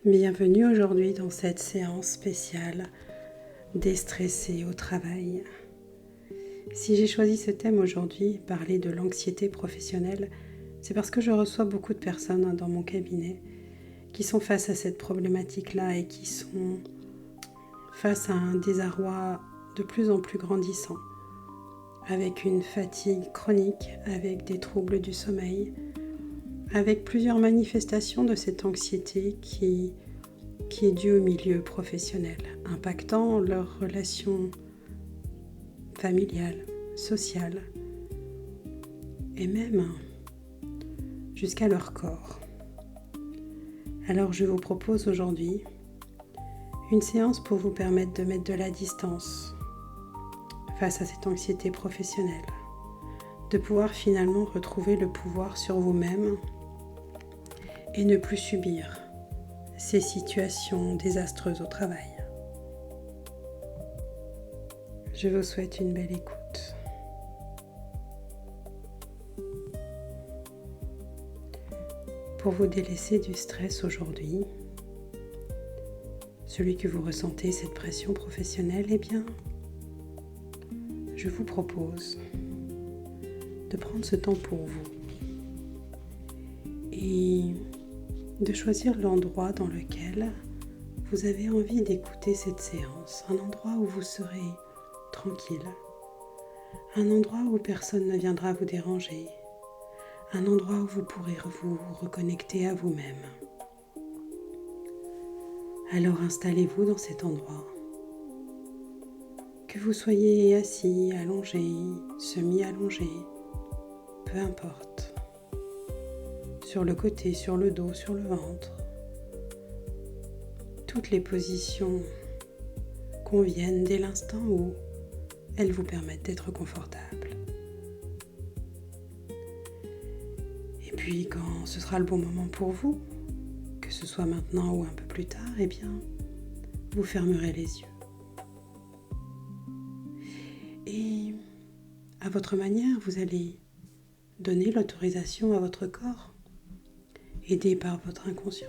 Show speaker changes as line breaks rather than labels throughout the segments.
Bienvenue aujourd'hui dans cette séance spéciale déstressée au travail. Si j'ai choisi ce thème aujourd'hui, parler de l'anxiété professionnelle, c'est parce que je reçois beaucoup de personnes dans mon cabinet qui sont face à cette problématique-là et qui sont face à un désarroi de plus en plus grandissant, avec une fatigue chronique, avec des troubles du sommeil, avec plusieurs manifestations de cette anxiété qui est due au milieu professionnel, impactant leurs relations familiales, sociales et même jusqu'à leur corps. Alors je vous propose aujourd'hui une séance pour vous permettre de mettre de la distance face à cette anxiété professionnelle, de pouvoir finalement retrouver le pouvoir sur vous-même et ne plus subir ces situations désastreuses au travail. Je vous souhaite une belle écoute. Pour vous délaisser du stress aujourd'hui, celui que vous ressentez, cette pression professionnelle, eh bien, je vous propose de prendre ce temps pour vous et de choisir l'endroit dans lequel vous avez envie d'écouter cette séance, un endroit où vous serez tranquille, un endroit où personne ne viendra vous déranger, un endroit où vous pourrez vous reconnecter à vous-même. Alors installez-vous dans cet endroit, que vous soyez assis, allongé, semi-allongé, peu importe. Sur le côté, sur le dos, sur le ventre. Toutes les positions conviennent dès l'instant où elles vous permettent d'être confortable. Et puis quand ce sera le bon moment pour vous, que ce soit maintenant ou un peu plus tard, eh bien, vous fermerez les yeux. Et à votre manière, vous allez donner l'autorisation à votre corps, aidé par votre inconscient,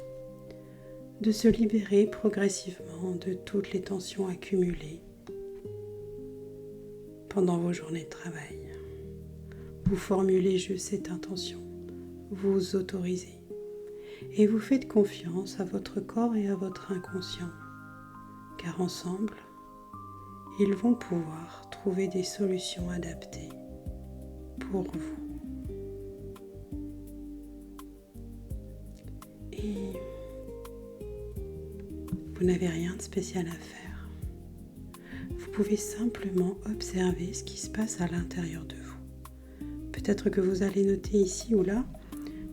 de se libérer progressivement de toutes les tensions accumulées pendant vos journées de travail. Vous formulez juste cette intention, vous autorisez et vous faites confiance à votre corps et à votre inconscient, car ensemble, ils vont pouvoir trouver des solutions adaptées pour vous. Et vous n'avez rien de spécial à faire. Vous pouvez simplement observer ce qui se passe à l'intérieur de vous. Peut-être que vous allez noter ici ou là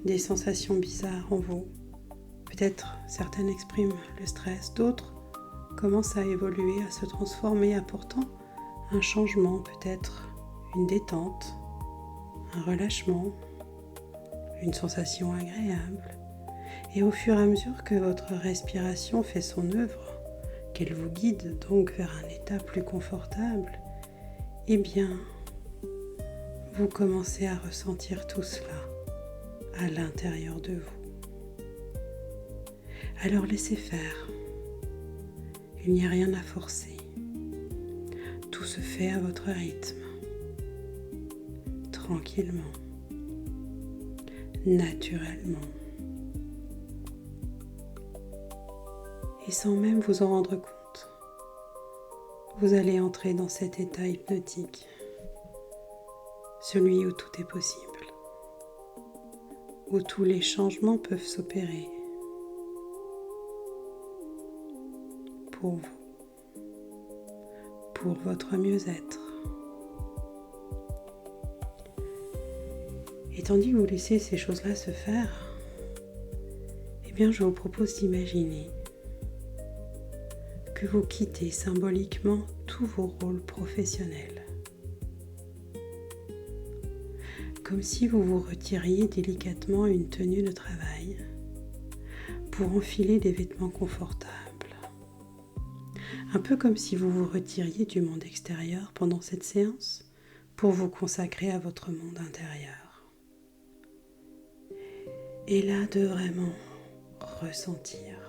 des sensations bizarres en vous. Peut-être certaines expriment le stress, d'autres commencent à évoluer, à se transformer, apportant un changement, peut-être une détente, un relâchement, une sensation agréable. Et au fur et à mesure que votre respiration fait son œuvre, qu'elle vous guide donc vers un état plus confortable, eh bien, vous commencez à ressentir tout cela à l'intérieur de vous. Alors laissez faire. Il n'y a rien à forcer. Tout se fait à votre rythme, tranquillement, naturellement. Et sans même vous en rendre compte, vous allez entrer dans cet état hypnotique, celui où tout est possible, où tous les changements peuvent s'opérer pour vous, pour votre mieux-être. Et tandis que vous laissez ces choses-là se faire, eh bien je vous propose d'imaginer que vous quittez symboliquement tous vos rôles professionnels. Comme si vous vous retiriez délicatement une tenue de travail pour enfiler des vêtements confortables. Un peu comme si vous vous retiriez du monde extérieur pendant cette séance pour vous consacrer à votre monde intérieur. Et là, de vraiment ressentir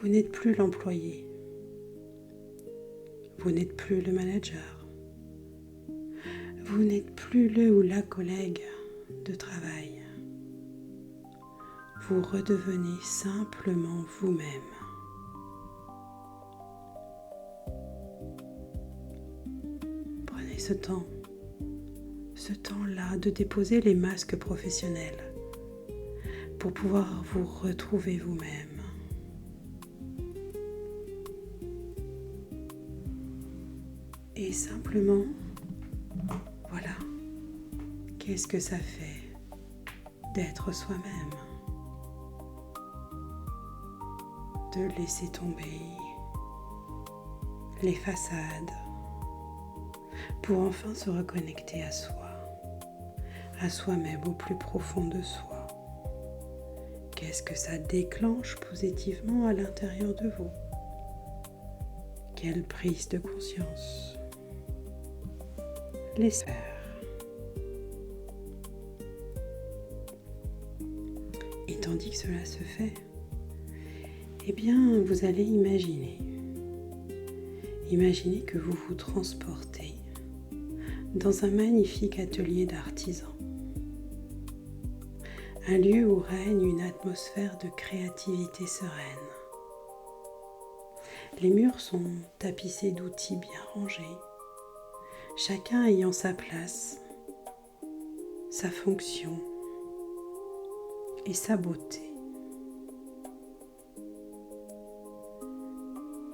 Vous n'êtes plus l'employé. Vous n'êtes plus le manager. Vous n'êtes plus le ou la collègue de travail. Vous redevenez simplement vous-même. Prenez ce temps-là de déposer les masques professionnels pour pouvoir vous retrouver vous-même. Et simplement, voilà, qu'est-ce que ça fait d'être soi-même? De laisser tomber les façades pour enfin se reconnecter à soi-même au plus profond de soi. Qu'est-ce que ça déclenche positivement à l'intérieur de vous? Quelle prise de conscience? Laissez faire. Et tandis que cela se fait, eh bien, vous allez imaginer que vous vous transportez dans un magnifique atelier d'artisans. Un lieu où règne une atmosphère de créativité sereine. Les murs sont tapissés d'outils bien rangés, chacun ayant sa place, sa fonction et sa beauté.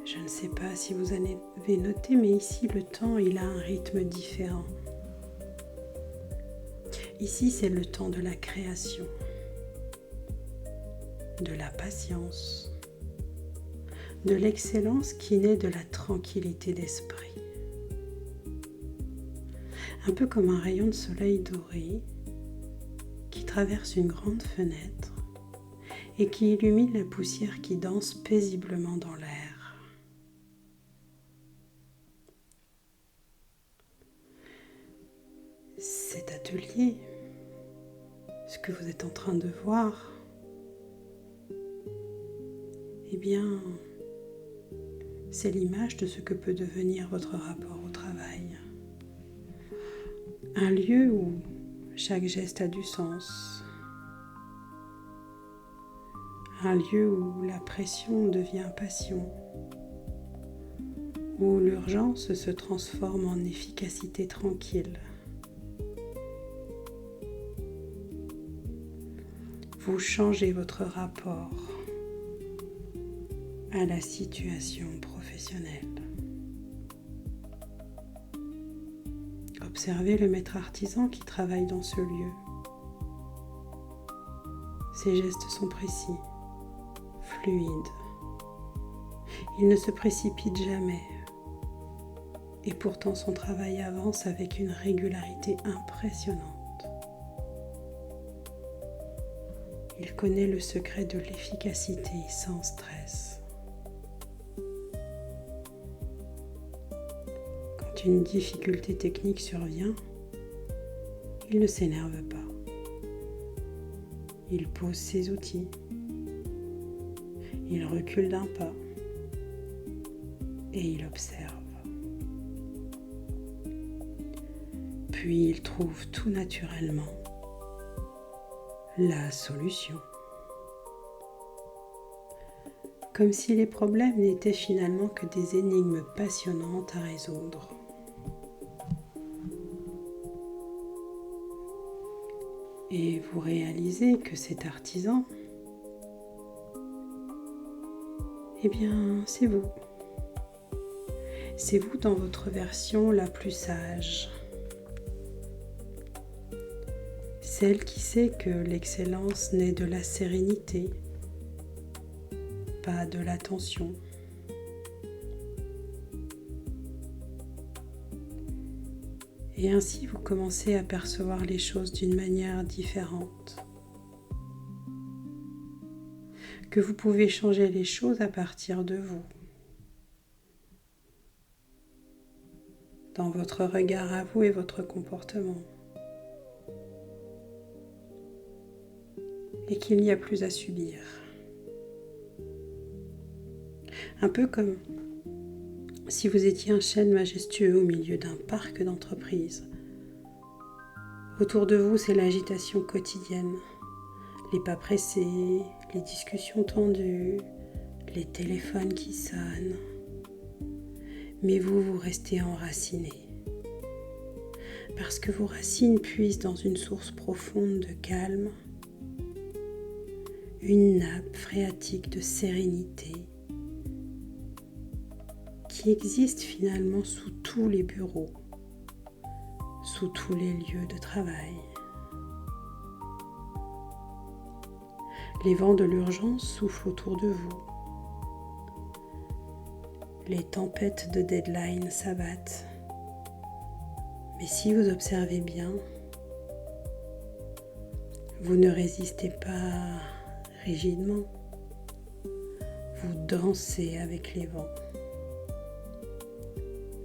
Je ne sais pas si vous avez noté, mais ici le temps il a un rythme différent. Ici c'est le temps de la création, de la patience, de l'excellence qui naît de la tranquillité d'esprit. Un peu comme un rayon de soleil doré qui traverse une grande fenêtre et qui illumine la poussière qui danse paisiblement dans l'air. Cet atelier, ce que vous êtes en train de voir, eh bien, c'est l'image de ce que peut devenir votre rapport au travail. Un lieu où chaque geste a du sens. Un lieu où la pression devient passion. Où l'urgence se transforme en efficacité tranquille. Vous changez votre rapport à la situation professionnelle. Observez le maître artisan qui travaille dans ce lieu. Ses gestes sont précis, fluides. Il ne se précipite jamais. Et pourtant son travail avance avec une régularité impressionnante. Il connaît le secret de l'efficacité sans stress. Quand une difficulté technique survient, il ne s'énerve pas. Il pose ses outils. Il recule d'un pas et il observe. Puis il trouve tout naturellement la solution. Comme si les problèmes n'étaient finalement que des énigmes passionnantes à résoudre. Et vous réalisez que cet artisan, eh bien, c'est vous. C'est vous dans votre version la plus sage. Celle qui sait que l'excellence naît de la sérénité, pas de la tension. Et ainsi, vous commencez à percevoir les choses d'une manière différente. Que vous pouvez changer les choses à partir de vous. Dans votre regard à vous et votre comportement. Et qu'il n'y a plus à subir. Un peu comme si vous étiez un chêne majestueux au milieu d'un parc d'entreprises. Autour de vous, c'est l'agitation quotidienne, les pas pressés, les discussions tendues, les téléphones qui sonnent. Mais vous restez enraciné. Parce que vos racines puisent dans une source profonde de calme, une nappe phréatique de sérénité qui existe finalement sous tous les bureaux, sous tous les lieux de travail. Les vents de l'urgence soufflent autour de vous. Les tempêtes de deadline s'abattent. Mais si vous observez bien, vous ne résistez pas rigidement. Vous dansez avec les vents.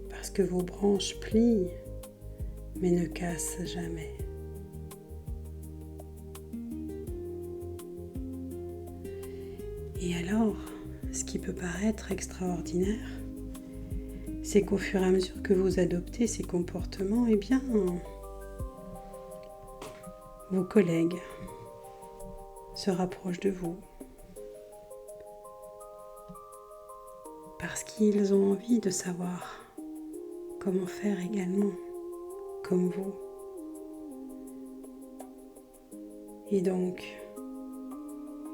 Parce que vos branches plient, mais ne cassent jamais. Et alors, ce qui peut paraître extraordinaire, c'est qu'au fur et à mesure que vous adoptez ces comportements, eh bien, vos collègues se rapprochent de vous parce qu'ils ont envie de savoir comment faire également, comme vous. Et donc,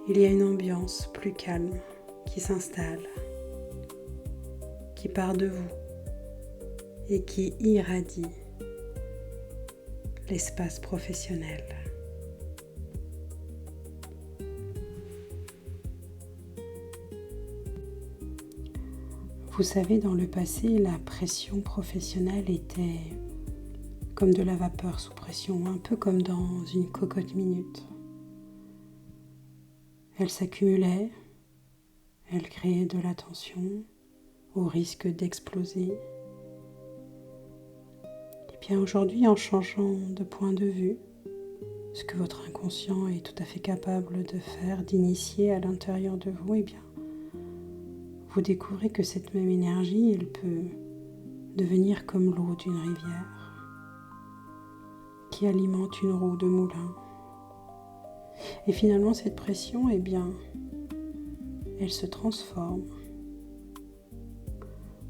il y a une ambiance plus calme qui s'installe, qui part de vous et qui irradie l'espace professionnel. Vous savez, dans le passé, la pression professionnelle était comme de la vapeur sous pression, un peu comme dans une cocotte minute. Elle s'accumulait, elle créait de la tension au risque d'exploser. Et bien aujourd'hui, en changeant de point de vue, ce que votre inconscient est tout à fait capable de faire, d'initier à l'intérieur de vous, eh bien, vous découvrez que cette même énergie, elle peut devenir comme l'eau d'une rivière qui alimente une roue de moulin. Et finalement, cette pression, eh bien, elle se transforme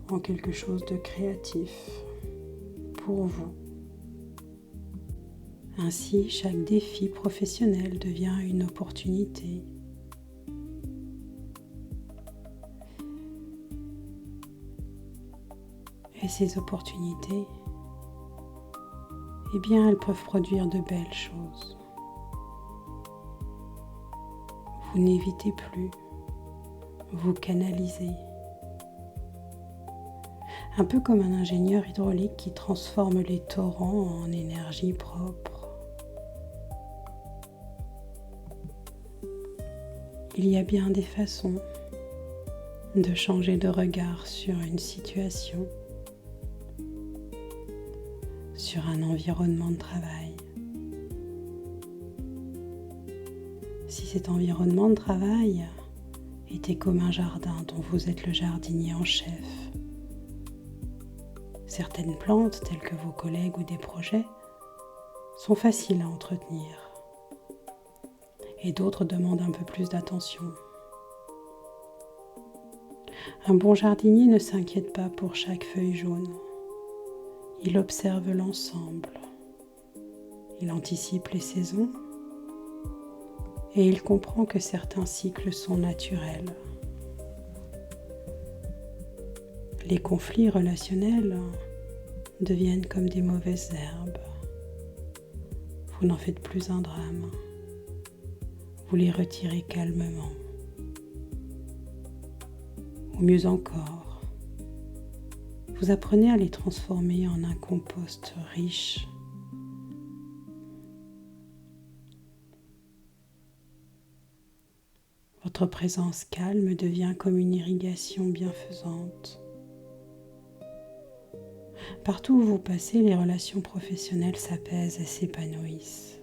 en quelque chose de créatif pour vous. Ainsi, chaque défi professionnel devient une opportunité. Et ces opportunités, eh bien, elles peuvent produire de belles choses. Vous n'évitez plus, vous canalisez. Un peu comme un ingénieur hydraulique qui transforme les torrents en énergie propre. Il y a bien des façons de changer de regard sur une situation, sur un environnement de travail. Si cet environnement de travail était comme un jardin dont vous êtes le jardinier en chef, certaines plantes, telles que vos collègues ou des projets, sont faciles à entretenir et d'autres demandent un peu plus d'attention. Un bon jardinier ne s'inquiète pas pour chaque feuille jaune. Il observe l'ensemble. Il anticipe les saisons et il comprend que certains cycles sont naturels. Les conflits relationnels deviennent comme des mauvaises herbes. Vous n'en faites plus un drame. Vous les retirez calmement. Ou mieux encore, vous apprenez à les transformer en un compost riche. Votre présence calme devient comme une irrigation bienfaisante. Partout où vous passez, les relations professionnelles s'apaisent et s'épanouissent.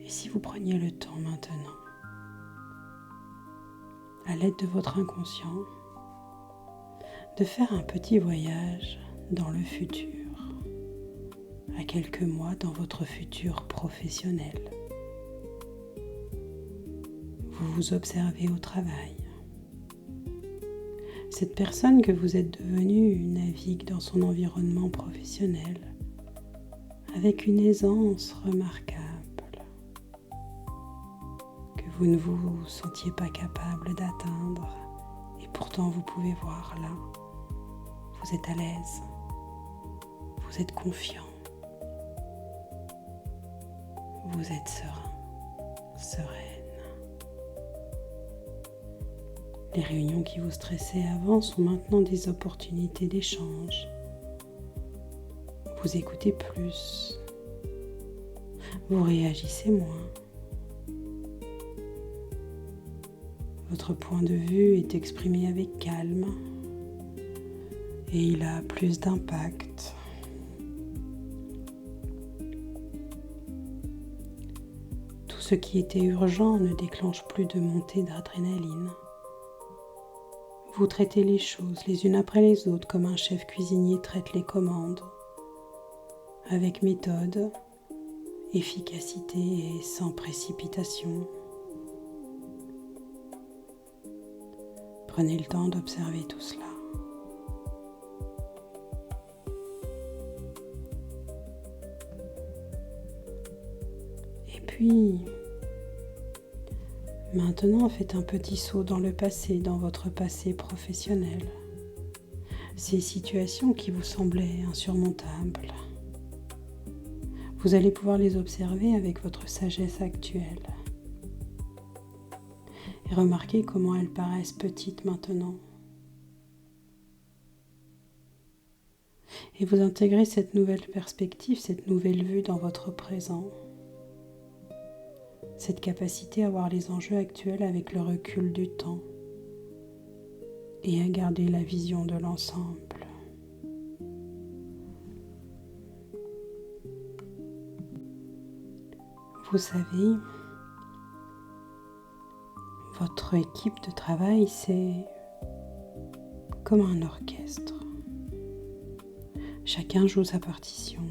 Et si vous preniez le temps maintenant, à l'aide de votre inconscient, de faire un petit voyage dans le futur, à quelques mois dans votre futur professionnel. Vous vous observez au travail. Cette personne que vous êtes devenue navigue dans son environnement professionnel avec une aisance remarquable que vous ne vous sentiez pas capable d'atteindre et pourtant vous pouvez voir là, vous êtes à l'aise, vous êtes confiant, vous êtes serein, sereine. Les réunions qui vous stressaient avant sont maintenant des opportunités d'échange. Vous écoutez plus, vous réagissez moins. Votre point de vue est exprimé avec calme et il a plus d'impact. Tout ce qui était urgent ne déclenche plus de montée d'adrénaline. Vous traitez les choses les unes après les autres comme un chef cuisinier traite les commandes, avec méthode, efficacité et sans précipitation. Prenez le temps d'observer tout cela. Et puis, maintenant, faites un petit saut dans le passé, dans votre passé professionnel. Ces situations qui vous semblaient insurmontables, vous allez pouvoir les observer avec votre sagesse actuelle. Et remarquez comment elles paraissent petites maintenant. Et vous intégrez cette nouvelle perspective, cette nouvelle vue dans votre présent. Cette capacité à voir les enjeux actuels avec le recul du temps et à garder la vision de l'ensemble. Vous savez, votre équipe de travail, c'est comme un orchestre. Chacun joue sa partition.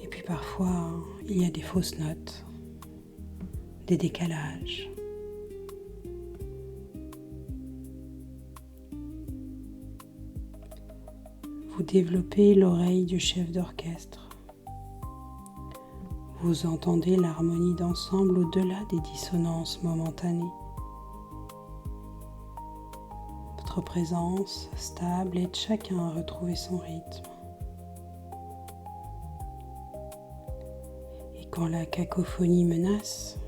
Et puis parfois, il y a des fausses notes, des décalages. Vous développez l'oreille du chef d'orchestre. Vous entendez l'harmonie d'ensemble au-delà des dissonances momentanées. Votre présence stable aide chacun à retrouver son rythme. Et quand la cacophonie menace,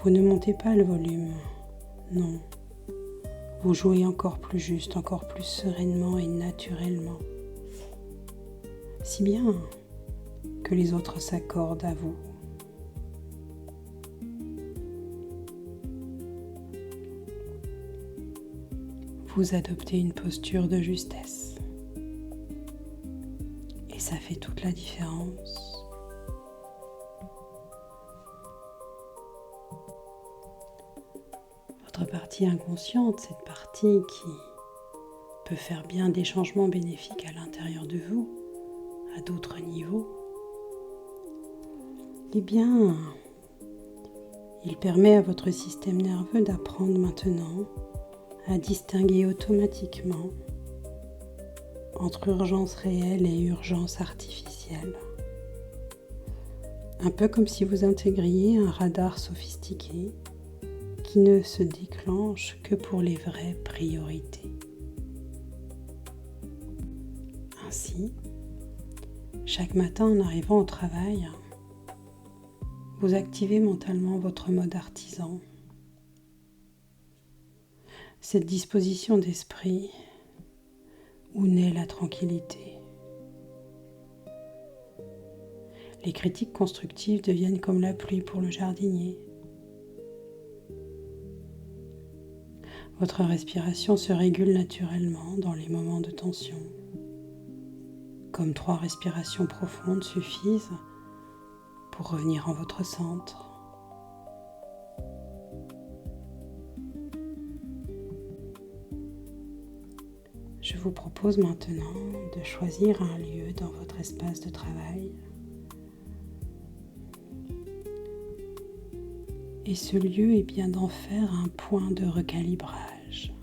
vous ne montez pas le volume, non. Vous jouez encore plus juste, encore plus sereinement et naturellement. Si bien que les autres s'accordent à vous. Vous adoptez une posture de justesse. Et ça fait toute la différence. Votre partie inconsciente, cette partie qui peut faire bien des changements bénéfiques à l'intérieur de vous, à d'autres niveaux, eh bien, il permet à votre système nerveux d'apprendre maintenant à distinguer automatiquement entre urgence réelle et urgence artificielle. Un peu comme si vous intégriez un radar sophistiqué qui ne se déclenche que pour les vraies priorités. Ainsi, chaque matin en arrivant au travail, vous activez mentalement votre mode artisan. Cette disposition d'esprit où naît la tranquillité. Les critiques constructives deviennent comme la pluie pour le jardinier. Votre respiration se régule naturellement dans les moments de tension. Comme 3 respirations profondes suffisent pour revenir en votre centre. Je vous propose maintenant de choisir un lieu dans votre espace de travail. Et ce lieu est bien d'en faire un point de recalibrage.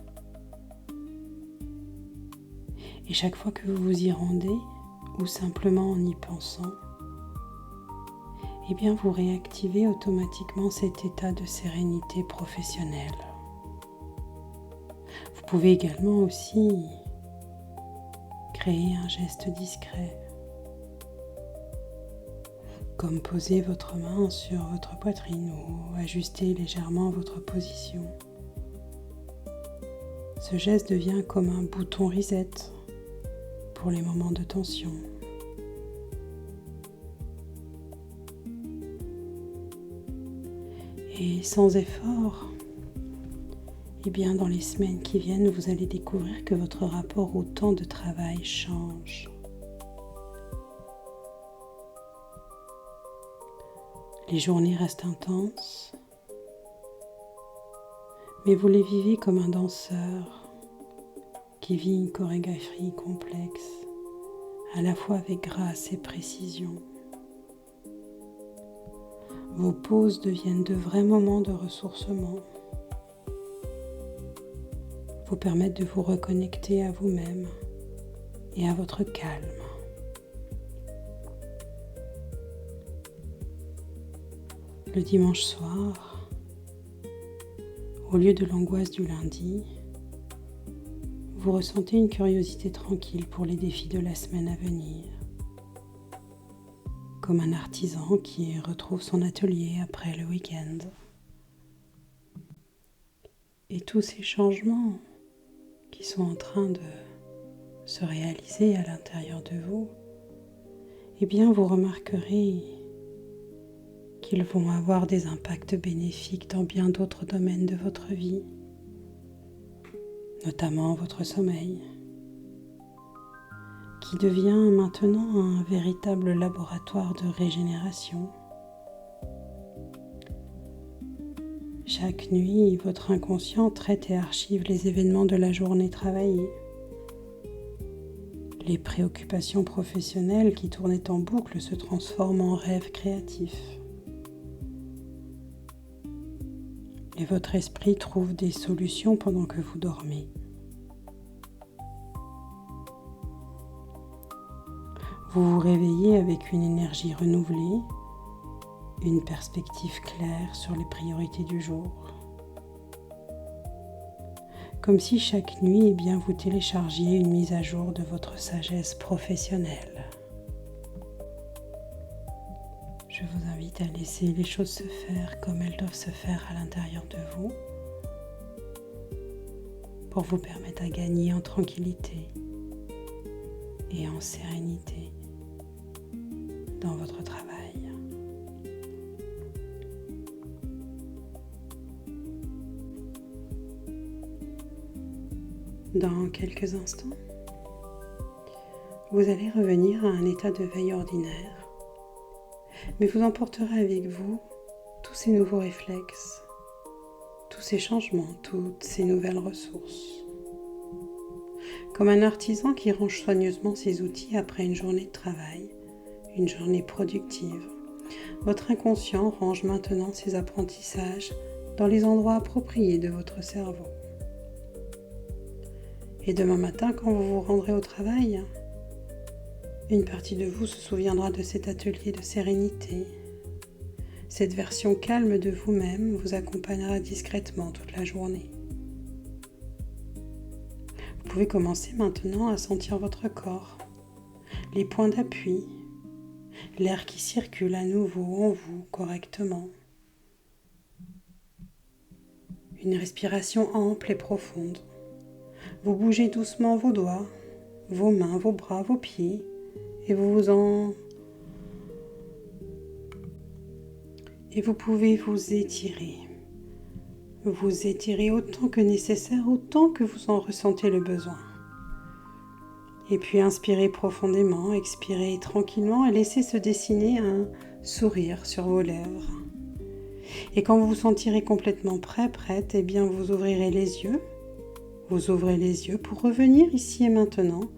Et chaque fois que vous vous y rendez, ou simplement en y pensant, eh bien vous réactivez automatiquement cet état de sérénité professionnelle. Vous pouvez également aussi créer un geste discret, comme poser votre main sur votre poitrine ou ajuster légèrement votre position. Ce geste devient comme un bouton reset pour les moments de tension. Et sans effort, eh bien dans les semaines qui viennent, vous allez découvrir que votre rapport au temps de travail change. Les journées restent intenses, mais vous les vivez comme un danseur qui vit une chorégraphie complexe, à la fois avec grâce et précision. Vos pauses deviennent de vrais moments de ressourcement, vous permettent de vous reconnecter à vous-même et à votre calme. Le dimanche soir, au lieu de l'angoisse du lundi, vous ressentez une curiosité tranquille pour les défis de la semaine à venir, comme un artisan qui retrouve son atelier après le week-end. Et tous ces changements qui sont en train de se réaliser à l'intérieur de vous, eh bien vous remarquerez qu'ils vont avoir des impacts bénéfiques dans bien d'autres domaines de votre vie, notamment votre sommeil, qui devient maintenant un véritable laboratoire de régénération. Chaque nuit, votre inconscient traite et archive les événements de la journée travaillée. Les préoccupations professionnelles qui tournaient en boucle se transforment en rêves créatifs. Et votre esprit trouve des solutions pendant que vous dormez. Vous vous réveillez avec une énergie renouvelée, une perspective claire sur les priorités du jour. Comme si chaque nuit, bien, vous téléchargiez une mise à jour de votre sagesse professionnelle. Je vous invite à laisser les choses se faire comme elles doivent se faire à l'intérieur de vous, pour vous permettre à gagner en tranquillité et en sérénité dans votre travail. Dans quelques instants, vous allez revenir à un état de veille ordinaire, mais vous emporterez avec vous tous ces nouveaux réflexes, tous ces changements, toutes ces nouvelles ressources. Comme un artisan qui range soigneusement ses outils après une journée de travail, une journée productive, votre inconscient range maintenant ses apprentissages dans les endroits appropriés de votre cerveau. Et demain matin, quand vous vous rendrez au travail, une partie de vous se souviendra de cet atelier de sérénité. Cette version calme de vous-même vous accompagnera discrètement toute la journée. Vous pouvez commencer maintenant à sentir votre corps, les points d'appui, l'air qui circule à nouveau en vous correctement. Une respiration ample et profonde. Vous bougez doucement vos doigts, vos mains, vos bras, vos pieds et vous pouvez vous étirer. Vous étirez autant que nécessaire, autant que vous en ressentez le besoin. Et puis inspirez profondément, expirez tranquillement et laissez se dessiner un sourire sur vos lèvres. Et quand vous vous sentirez complètement prête, eh bien vous ouvrirez les yeux. Vous ouvrez les yeux pour revenir ici et maintenant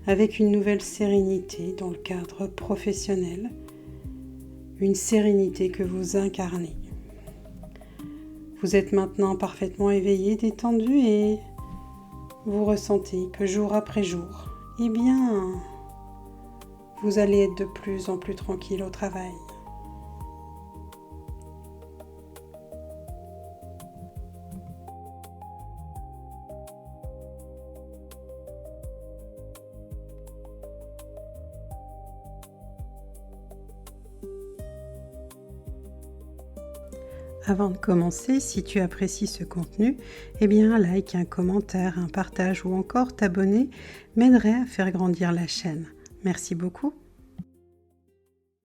avec une nouvelle sérénité dans le cadre professionnel, une sérénité que vous incarnez. Vous êtes maintenant parfaitement éveillé, détendu et vous ressentez que jour après jour, eh bien, vous allez être de plus en plus tranquille au travail. Avant de commencer, si tu apprécies ce contenu, eh bien un like, un commentaire, un partage ou encore t'abonner m'aiderait à faire grandir la chaîne. Merci beaucoup.